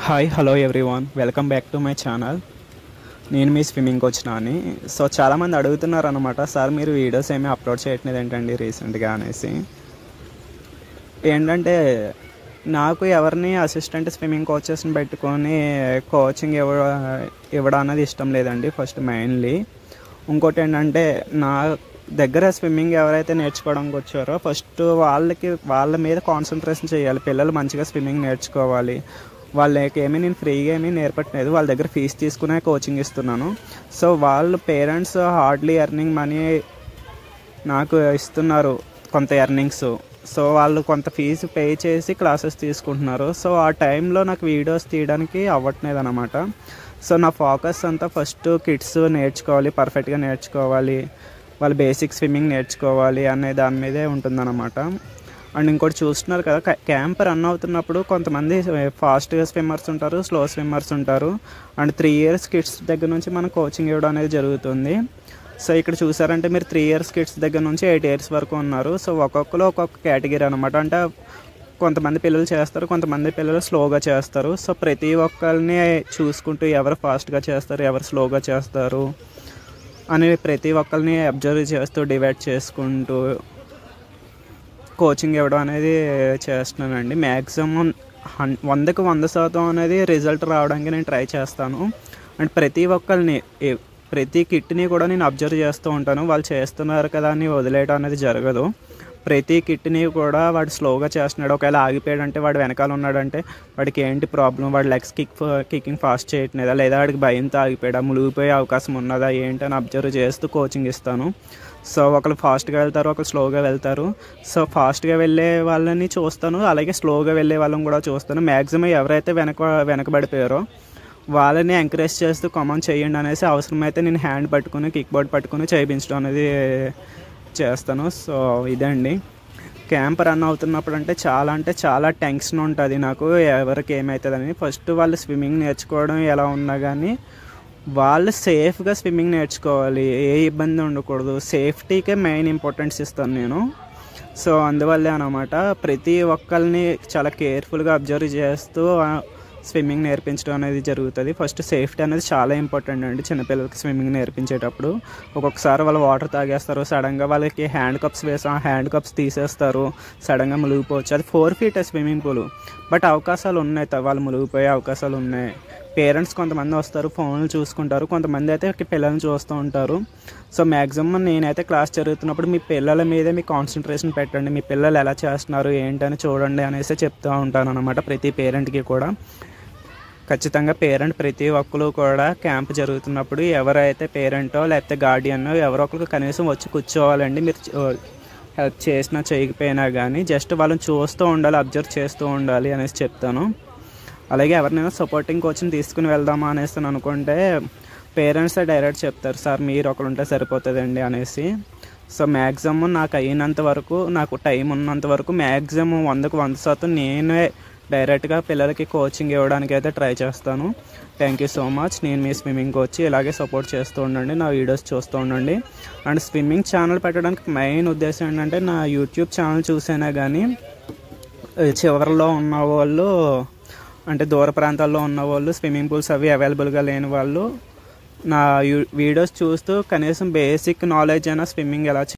Hi hello everyone, welcome back to my channel. నేను మీ swimming coach Nani. So చాలామంది అడుగుతున్నారు అనమాట, సార్ మీరు వీడియోస్ ఏమీ అప్లోడ్ చేయట్లేదు ఏంటండి రీసెంట్గా అనేసి. ఏంటంటే నాకు ఎవరిని అసిస్టెంట్ స్విమ్మింగ్ కోచెస్ని పెట్టుకొని కోచింగ్ ఇవ్వడం అనేది ఇష్టం లేదండి. ఫస్ట్ మెయిన్లీ ఇంకోటి ఏంటంటే, నా దగ్గర స్విమ్మింగ్ ఎవరైతే నేర్చుకోవడానికి వచ్చారో ఫస్ట్ వాళ్ళ మీద కాన్సన్ట్రేషన్ చేయాలి. పిల్లలు మంచిగా స్విమ్మింగ్ నేర్చుకోవాలి. వాళ్ళకి నేను ఫ్రీగా ఏమీ నేర్పట్లేదు, వాళ్ళ దగ్గర ఫీజు తీసుకునే కోచింగ్ ఇస్తున్నాను. సో వాళ్ళు పేరెంట్స్ హార్డ్లీ ఎర్నింగ్ మనీ నాకు ఇస్తున్నారు, కొంత ఎర్నింగ్స్. సో వాళ్ళు కొంత ఫీజు పే చేసి క్లాసెస్ తీసుకుంటున్నారు. సో ఆ టైంలో నాకు వీడియోస్ తీయడానికి అవ్వట్లేదు అనమాట. సో నా ఫోకస్ అంతా ఫస్ట్ కిడ్స్ నేర్చుకోవాలి, పర్ఫెక్ట్గా నేర్చుకోవాలి, వాళ్ళు బేసిక్ స్విమ్మింగ్ నేర్చుకోవాలి అనే దాని మీదే ఉంటుందన్నమాట. అండ్ ఇంకోటి చూస్తున్నారు కదా, క్యాంప్ రన్ అవుతున్నప్పుడు కొంతమంది ఫాస్ట్గా స్విమ్మర్స్ ఉంటారు, స్లో స్విమ్మర్స్ ఉంటారు. అండ్ 3 years కిడ్స్ దగ్గర నుంచి మనం కోచింగ్ ఇవ్వడం అనేది జరుగుతుంది. సో ఇక్కడ చూసారంటే మీరు 3 years కిడ్స్ దగ్గర నుంచి 8 years వరకు ఉన్నారు. సో ఒక్కొక్కరు ఒక్కొక్క కేటగిరీ అనమాట. అంటే కొంతమంది పిల్లలు చేస్తారు, కొంతమంది పిల్లలు స్లోగా చేస్తారు. సో ప్రతి ఒక్కరిని చూసుకుంటూ ఎవరు ఫాస్ట్గా చేస్తారు, ఎవరు స్లోగా చేస్తారు అని ప్రతి ఒక్కరిని అబ్జర్వ్ చేస్తూ డివైడ్ చేసుకుంటూ కోచింగ్ ఇవ్వడం అనేది చేస్తున్నానండి. మ్యాక్సిమం 100కి 100% అనేది రిజల్ట్ రావడానికి నేను ట్రై చేస్తాను. అండ్ ప్రతి ఒక్కరిని ప్రతి కిట్ని కూడా నేను అబ్జర్వ్ చేస్తూ ఉంటాను. వాళ్ళు చేస్తున్నారు కదా అని వదిలేయడం అనేది జరగదు. ప్రతి కిట్ని కూడా వాడు స్లోగా చేస్తున్నాడు, ఒకవేళ ఆగిపోయాడంటే వాడు వెనకాల ఉన్నాడంటే వాడికి ఏంటి ప్రాబ్లం, వాడు లెగ్స్ కిక్కింగ్ ఫాస్ట్ చేయట్లేదా, లేదా వాడికి భయంతో ఆగిపోయాడా, మునిగిపోయే అవకాశం ఉన్నదా ఏంటని అబ్జర్వ్ చేస్తూ కోచింగ్ ఇస్తాను. సో ఒకరు ఫాస్ట్గా వెళ్తారు, ఒకరు స్లోగా వెళ్తారు. సో ఫాస్ట్గా వెళ్ళే వాళ్ళని చూస్తాను, అలాగే స్లోగా వెళ్ళే వాళ్ళని కూడా చూస్తాను. మ్యాక్సిమం ఎవరైతే వెనకబడిపోయారో వాళ్ళని ఎంకరేజ్ చేస్తూ కమాండ్ చేయండి అనేసి, అవసరమైతే నేను హ్యాండ్ పట్టుకుని కిక్ బోర్డ్ పట్టుకుని చేయించడం అనేది చేస్తాను. సో ఇదండి, క్యాంప్ రన్ అవుతున్నప్పుడు అంటే చాలా టెన్షన్ ఉంటుంది నాకు, ఎవరికి ఏమవుతుందని. ఫస్ట్ వాళ్ళు స్విమ్మింగ్ నేర్చుకోవడం ఎలా ఉన్నా కానీ వాళ్ళు సేఫ్గా స్విమ్మింగ్ నేర్చుకోవాలి, ఏ ఇబ్బంది ఉండకూడదు. సేఫ్టీకే మెయిన్ ఇంపార్టెన్స్ ఇస్తాను నేను. సో అందువల్లే అనమాట ప్రతి ఒక్కరిని చాలా కేర్ఫుల్గా అబ్జర్వ్ చేస్తూ స్విమ్మింగ్ నేర్పించడం అనేది జరుగుతుంది. ఫస్ట్ సేఫ్టీ అనేది చాలా ఇంపార్టెంట్ అండి. చిన్నపిల్లలకి స్విమ్మింగ్ నేర్పించేటప్పుడు ఒక్కొక్కసారి వాళ్ళు వాటర్ తాగేస్తారు, సడన్గా వాళ్ళకి హ్యాండ్ కప్స్ వేసి ఆ హ్యాండ్ కప్స్ తీసేస్తారు, సడన్గా మునిగిపోవచ్చు. అది 4 feet స్విమ్మింగ్ పూల్, బట్ అవకాశాలు ఉన్నాయి, వాళ్ళు మునిగిపోయే అవకాశాలు ఉన్నాయి. పేరెంట్స్ కొంతమంది వస్తారు, ఫోన్లు చూసుకుంటారు, కొంతమంది అయితే పిల్లల్ని చూస్తూ ఉంటారు. సో మ్యాక్సిమం నేనైతే క్లాస్ జరుగుతున్నప్పుడు మీ పిల్లల మీదే మీ కాన్సన్ట్రేషన్ పెట్టండి, మీ పిల్లలు ఎలా చేస్తున్నారు ఏంటని చూడండి అనేసి చెప్తూ ఉంటాను అనమాట ప్రతి పేరెంట్కి కూడా. ఖచ్చితంగా పేరెంట్ ప్రతి ఒక్కరు కూడా క్యాంప్ జరుగుతున్నప్పుడు ఎవరైతే పేరెంటో లేకపోతే గార్డియన్నో ఎవరో ఒకరికి కనీసం వచ్చి కూర్చోవాలండి. మీరు హెల్ప్ చేసినా చేయకపోయినా కానీ జస్ట్ వాళ్ళని చూస్తూ ఉండాలి, అబ్జర్వ్ చేస్తూ ఉండాలి అనేసి చెప్తాను. అలాగే ఎవరినైనా సపోర్టింగ్ కోచింగ్ తీసుకుని వెళ్దామా అనేసి అనుకుంటే పేరెంట్స్ డైరెక్ట్ చెప్తారు, సార్ మీరు ఒకరు ఉంటే సరిపోతుందండి అనేసి. సో మ్యాక్సిమం నాకు అయినంత వరకు, నాకు టైం ఉన్నంత వరకు మ్యాక్సిమం 100కి 100% నేనే డైరెక్ట్గా పిల్లలకి కోచింగ్ ఇవ్వడానికి అయితే ట్రై చేస్తాను. Thank you so much. నేను మీ స్విమ్మింగ్ కోచ్. ఇలాగే సపోర్ట్ చేస్తూ ఉండండి, నా వీడియోస్ చూస్తూ ఉండండి. అండ్ స్విమ్మింగ్ ఛానల్ పెట్టడానికి మెయిన్ ఉద్దేశం ఏంటంటే, నా యూట్యూబ్ ఛానల్ చూసైనా కానీ చివరిలో ఉన్న వాళ్ళు, అంటే దూర ప్రాంతాల్లో ఉన్న వాళ్ళు, స్విమ్మింగ్ పూల్స్ అవి అవైలబుల్గా లేని వాళ్ళు నా వీడియోస్ చూస్తూ కనీసం బేసిక్ నాలెడ్జ్ అయినా స్విమ్మింగ్ ఎలా